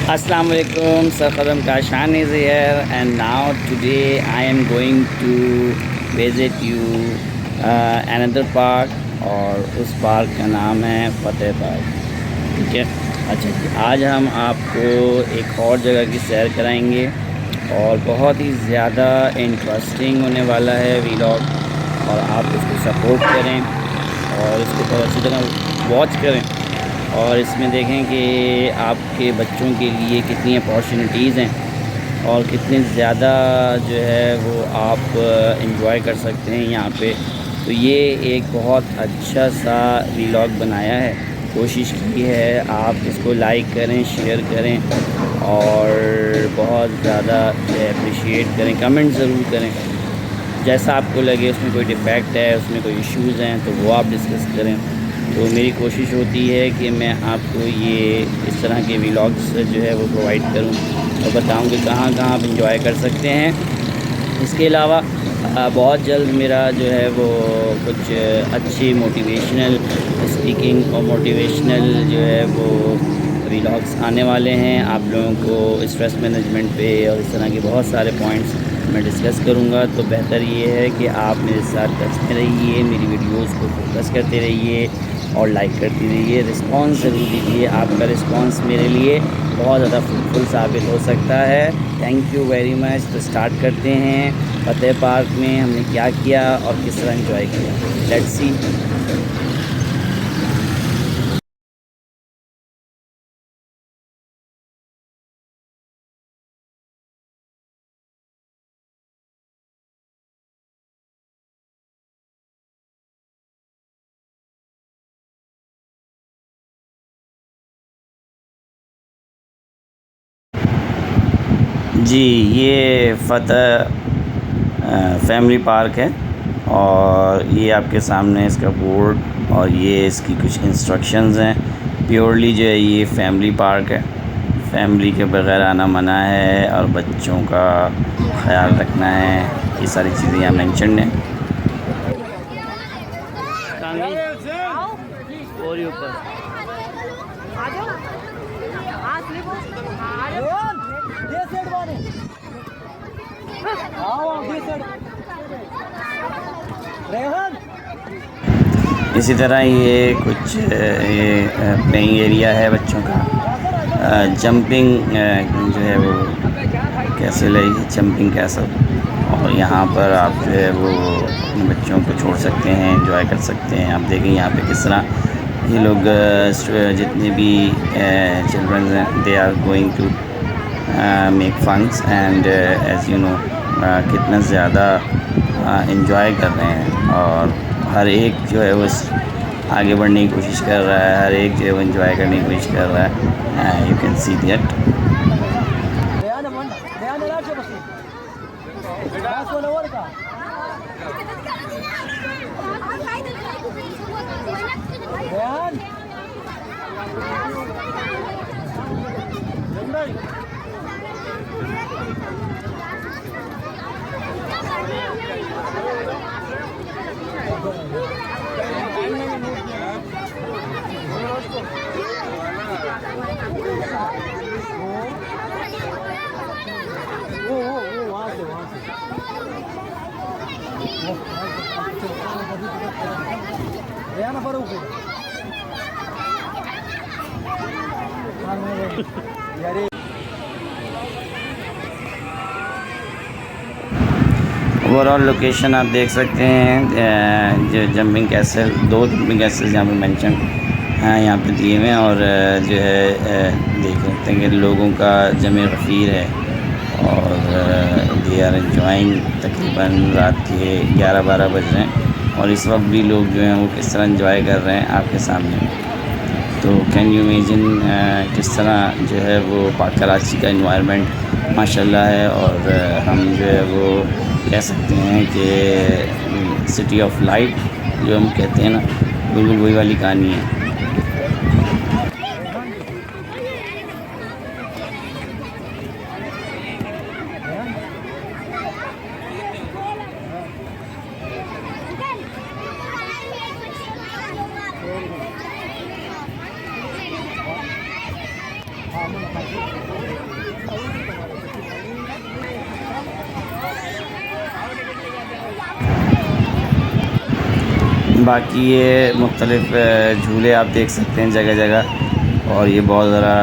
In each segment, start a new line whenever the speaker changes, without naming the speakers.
Assalamu alaikum, Sir Khadam Kashan is here and now today I am going to visit you another park और उस park का नाम है फतेह park. ठीक है, अच्छा जी, आज हम आपको एक और जगह की सैर कराएंगे और बहुत ही ज़्यादा इंटरेस्टिंग होने वाला है व्लॉग। और आप इसको सपोर्ट करें और इसको बहुत अच्छी तरह वॉच करें और इसमें देखें कि आपके बच्चों के लिए कितनी अपॉर्चुनिटीज़ हैं और कितने ज़्यादा जो है वो आप इंजॉय कर सकते हैं यहाँ पे। तो ये एक बहुत अच्छा सा व्लॉग बनाया है, कोशिश की है आप इसको लाइक करें, शेयर करें और बहुत ज़्यादा अप्रिशिएट करें, कमेंट ज़रूर करें। जैसा आपको लगे उसमें कोई डिफेक्ट है, उसमें कोई इश्यूज़ हैं तो वो आप डिस्कस करें। तो मेरी कोशिश होती है कि मैं आपको ये इस तरह के व्लॉग्स जो है वो प्रोवाइड करूं और बताऊं कि कहाँ कहाँ आप इंजॉय कर सकते हैं। इसके अलावा बहुत जल्द मेरा जो है वो कुछ अच्छी मोटिवेशनल स्पीकिंग और मोटिवेशनल जो है वो व्लॉग्स आने वाले हैं। आप लोगों को स्ट्रेस मैनेजमेंट पे और इस तरह के बहुत सारे पॉइंट्स मैं डिस्कस करूंगा। तो बेहतर ये है कि आप मेरे साथ टच में रहिए, मेरी वीडियोस को फोकस करते रहिए और लाइक करती रहिए, रिस्पांस ज़रूर दीजिए। आपका रिस्पांस मेरे लिए बहुत ज़्यादा फ्रूटफुल साबित हो सकता है। Thank you very much. तो स्टार्ट करते हैं, फतेह पार्क में हमने क्या किया और किस तरह एंजॉय किया, लेट्स सी। जी, ये फतेह फैमिली पार्क है और ये आपके सामने इसका बोर्ड और ये इसकी कुछ इंस्ट्रक्शंस हैं। प्योरली जो है ये फैमिली पार्क है, फैमिली के बगैर आना मना है और बच्चों का ख्याल रखना है, ये सारी चीज़ें यहाँ मेंशन हैं। और ऊपर इसी तरह ये कुछ ये प्लेइंग एरिया है बच्चों का। जंपिंग जो है वो कैसल है, ये जंपिंग कैसल। और यहाँ पर आप जो है वो अपने बच्चों को छोड़ सकते हैं, एंजॉय कर सकते हैं। आप देखें यहाँ पे किस तरह ये लोग जितने भी चिल्ड्रन हैं they are going to make funs and as you know कितना ज़्यादा इंजॉय कर रहे हैं और हर एक जो है वो आगे बढ़ने की कोशिश कर रहा है, हर एक जो है वो इंजॉय करने की कोशिश कर रहा है। You can see that. Overall location आप देख सकते हैं, जो जंपिंग कैसल, 2 जंपिंग कैसल यहाँ पे मेंशन हैं, यहाँ पे दिए हुए हैं। और जो है देख सकते हैं कि लोगों का जमे गफ़ीर है और दे आर एंजॉइंग। तकरीबन रात के 11-12 बज रहे हैं और इस वक्त भी लोग जो हैं वो किस तरह एंजॉय कर रहे हैं आपके सामने। तो कैन यू इमेजिन किस तरह जो है वो पाक कराची का एनवायरनमेंट माशाल्लाह है। और हम जो है वो कह सकते हैं कि सिटी ऑफ लाइट जो हम कहते हैं ना, बिल्कुल वही वाली कहानी है। बाकी ये मुख्तलिफ़ झूले आप देख सकते हैं जगह जगह, और ये बहुत ज़रा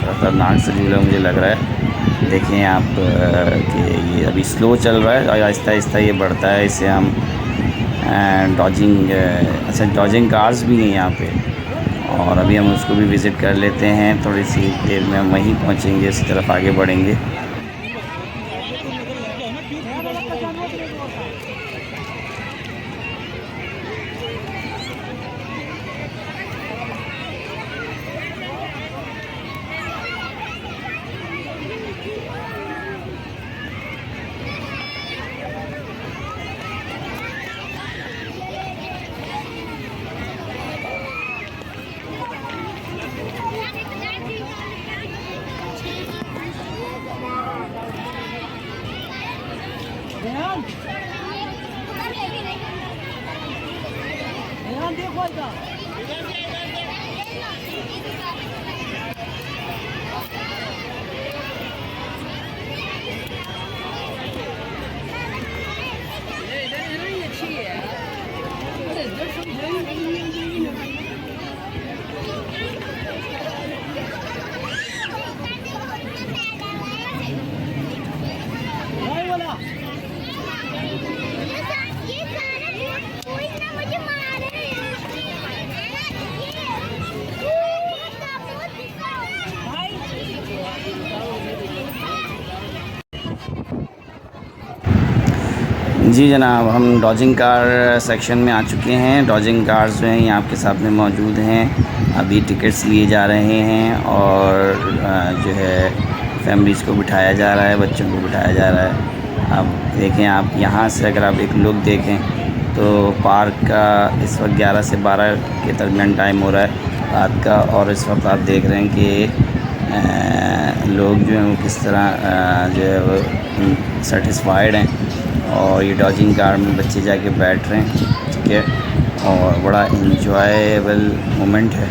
ख़तरनाक सा झूला मुझे लग रहा है। देखें आप कि ये अभी स्लो चल रहा है और आहिस्ता आहिस्ता ये बढ़ता है। इसे हम डॉजिंग अच्छा डॉजिंग कार्स भी हैं यहाँ पे, और अभी हम उसको भी विज़िट कर लेते हैं। थोड़ी सी देर में हम वहीं पहुँचेंगे, इस तरफ आगे बढ़ेंगे। जी जनाब, हम डॉजिंग कार सेक्शन में आ चुके हैं। डॉजिंग कार्स जो हैं ये आपके सामने मौजूद हैं। अभी टिकट्स लिए जा रहे हैं और जो है फैमिलीज़ को बिठाया जा रहा है, बच्चों को बिठाया जा रहा है। अब देखें आप यहाँ से अगर आप एक लुक देखें तो पार्क का इस वक्त 11 से 12 के दरमियान टाइम हो रहा है रात का, और इस वक्त आप देख रहे हैं कि लोग जो हैं वो किस तरह जो है वो सेटिस्फाइड हैं, और ये डॉजिंग कार में बच्चे जाके बैठ रहे हैं। ठीक है, और बड़ा इंजॉयबल मोमेंट है।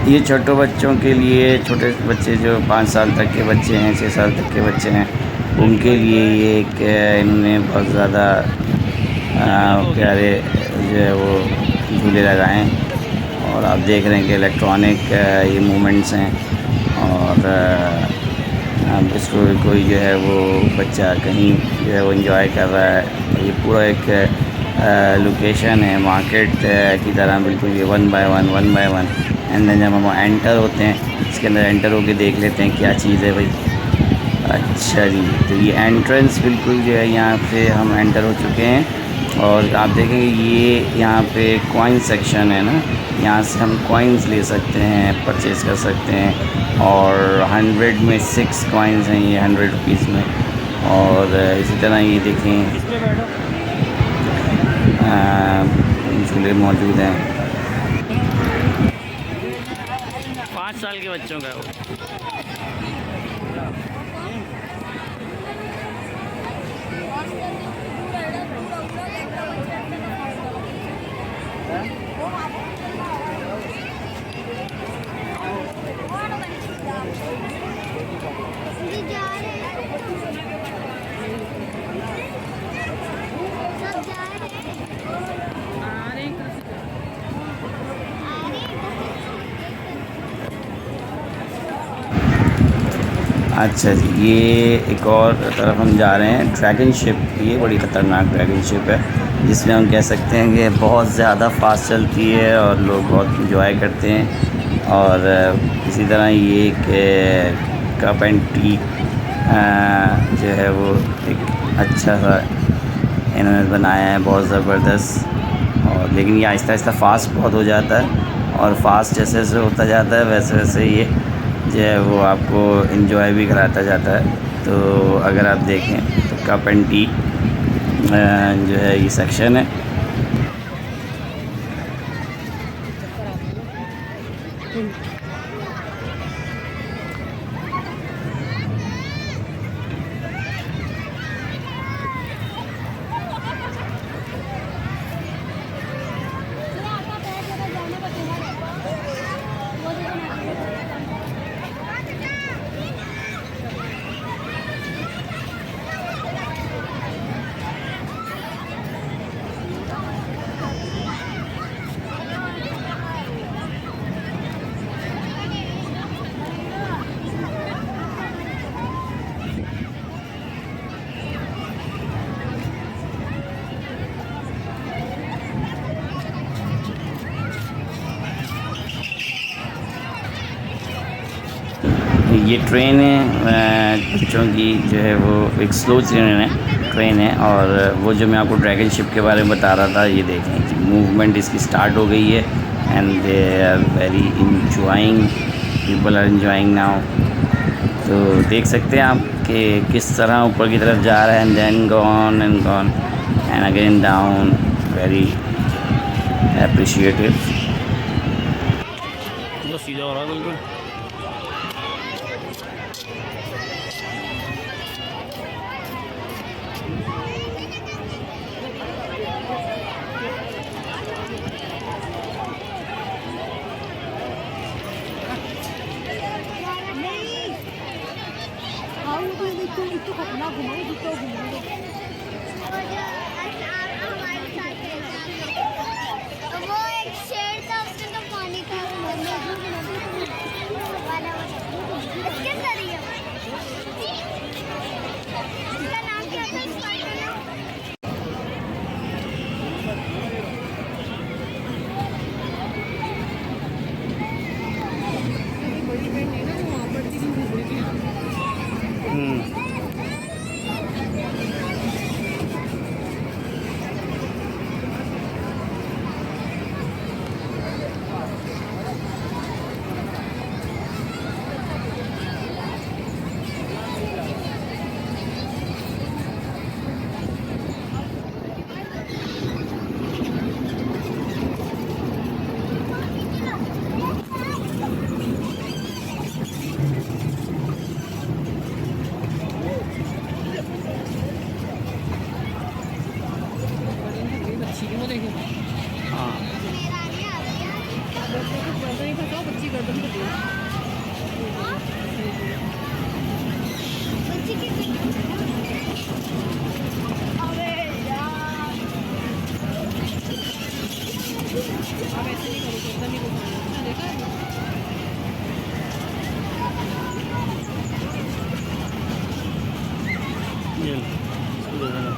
ये छोटे बच्चों के लिए, छोटे बच्चे जो 5 साल तक के बच्चे हैं, 6 साल तक के बच्चे हैं, उनके लिए ये एक इन्होंने बहुत ज़्यादा प्यारे जो है वो झूले लगाए हैं। और आप देख रहे हैं कि इलेक्ट्रॉनिक ये मूवमेंट्स हैं। और अब इसको कोई जो है वो बच्चा कहीं जो है वो एंजॉय कर रहा है। और ये पूरा एक लोकेशन है मार्केट की तरह, बिल्कुल ये one by one. And then जब हम एंटर होते हैं इसके अंदर एंटर होके देख लेते हैं क्या चीज़ है भाई। अच्छा जी, तो ये एंट्रेंस बिल्कुल जो है यहाँ पे हम एंटर हो चुके हैं। और आप देखेंगे ये यहाँ पे कॉइन सेक्शन है ना, यहाँ से हम कॉइन्स ले सकते हैं, परचेज़ कर सकते हैं। और 100 में 6 कॉइन्स हैं ये 100 रुपीज़ में। और इसी तरह ये देखें झूले मौजूद हैं 5 साल के बच्चों का। अच्छा जी, ये एक और तरफ हम जा रहे हैं, ड्रैगन शिप। ये बड़ी ख़तरनाक ड्रैगन शिप है जिसमें हम कह सकते हैं कि बहुत ज़्यादा फास्ट चलती है और लोग बहुत इंजॉय करते हैं। और इसी तरह ये एक कप एंड टी जो है वो एक अच्छा सा इन्होंने बनाया है, बहुत ज़बरदस्त। और लेकिन ये आहिस्ता आहिस्ता फास्ट बहुत हो जाता है। और फास्ट जैसे जैसे होता जाता है वैसे वैसे ये जो है वो आपको इन्जॉय भी कराता जाता है। तो अगर आप देखें तो कप एंड टी जो है ये सेक्शन है। ये ट्रेन है बच्चों की जो है वो एक स्लो ट्रेन है। और वो जो मैं आपको ड्रैगन शिप के बारे में बता रहा था, ये देखें मूवमेंट इसकी स्टार्ट हो गई है। And they are very enjoying, people are enjoying now. तो देख सकते हैं आप कि किस तरह ऊपर की तरफ जा रहा है and then gone and again down. Very appreciative. सीधा हो रहा है बिल्कुल।
वो एक शेर था, उसके तो पानी था इसके अंदर ही है। इसका नाम क्या था इस पानी का? बच्ची की
ये लो, इसको दे देना।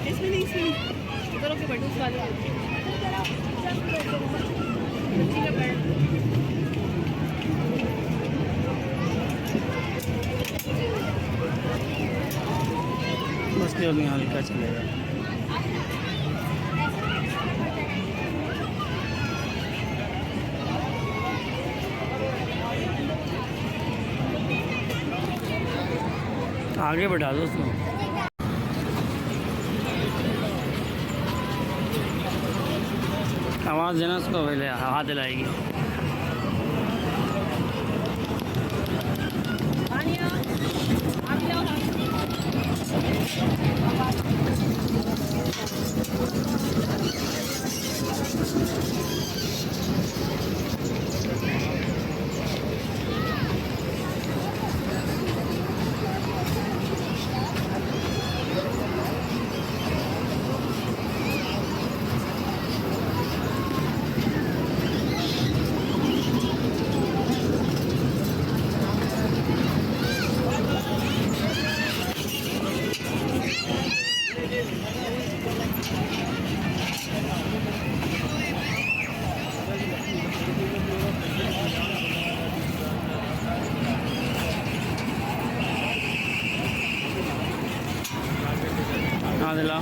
इसमें नहीं, इसमें नहीं। उधर होके बैठो, उस वाले वाले। बच्ची का पैर।
बस केवल यहाँ हल्का चलेगा। आगे बढ़ा दो उसको। आवाज़ देना उसको, पहले हवा दिलाएगी। हाँ दिला।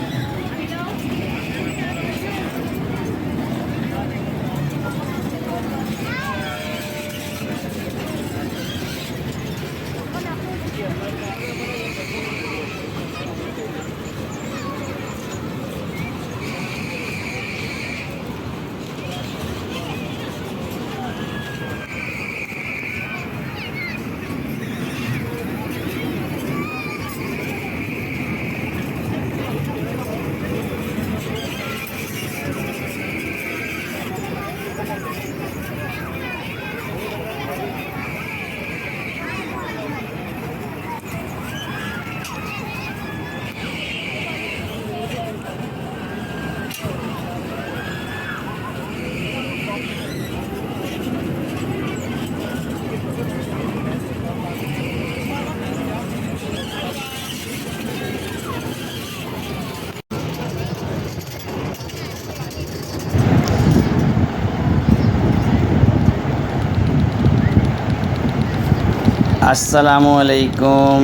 अस्सलामुअलैकुम,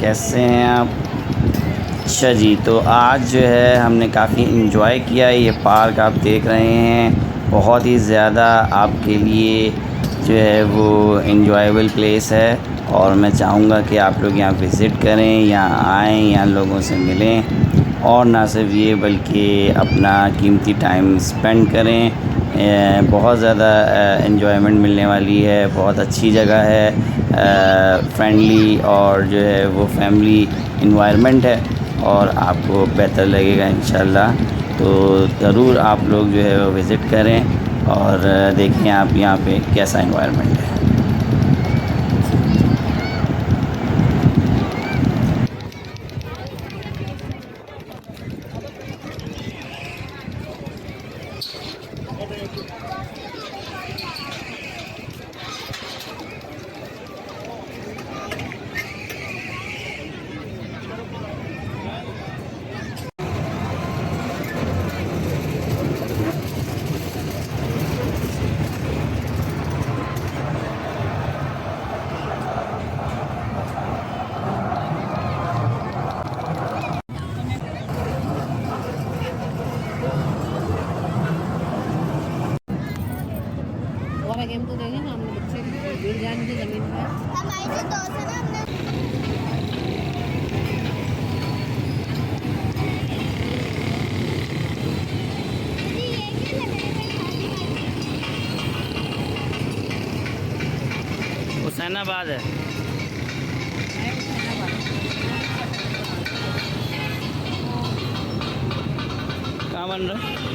कैसे हैं आप? अच्छा जी, तो आज जो है हमने काफ़ी इन्जॉय किया। ये पार्क आप देख रहे हैं, बहुत ही ज़्यादा आपके लिए जो है वो इन्जॉयबल प्लेस है और मैं चाहूँगा कि आप लोग यहाँ विज़िट करें, यहाँ आएँ, यहाँ लोगों से मिलें और ना सिर्फ ये बल्कि अपना कीमती टाइम स्पेंड करें। बहुत ज़्यादा एन्जॉयमेंट मिलने वाली है, बहुत अच्छी जगह है, फ्रेंडली और जो है वो फैमिली इन्वायरमेंट है और आपको बेहतर लगेगा इंशाल्लाह। तो ज़रूर आप लोग जो है वो विज़िट करें और देखें आप यहाँ पे कैसा इन्वायरमेंट है।
और गेम तो देंगे ना, हमने बच्चे गिर जाएंगे जमीन पर।
हमारे जो दोस्त है ना, हमने
हुसैनाबाद है। कहाँ बन रहा है?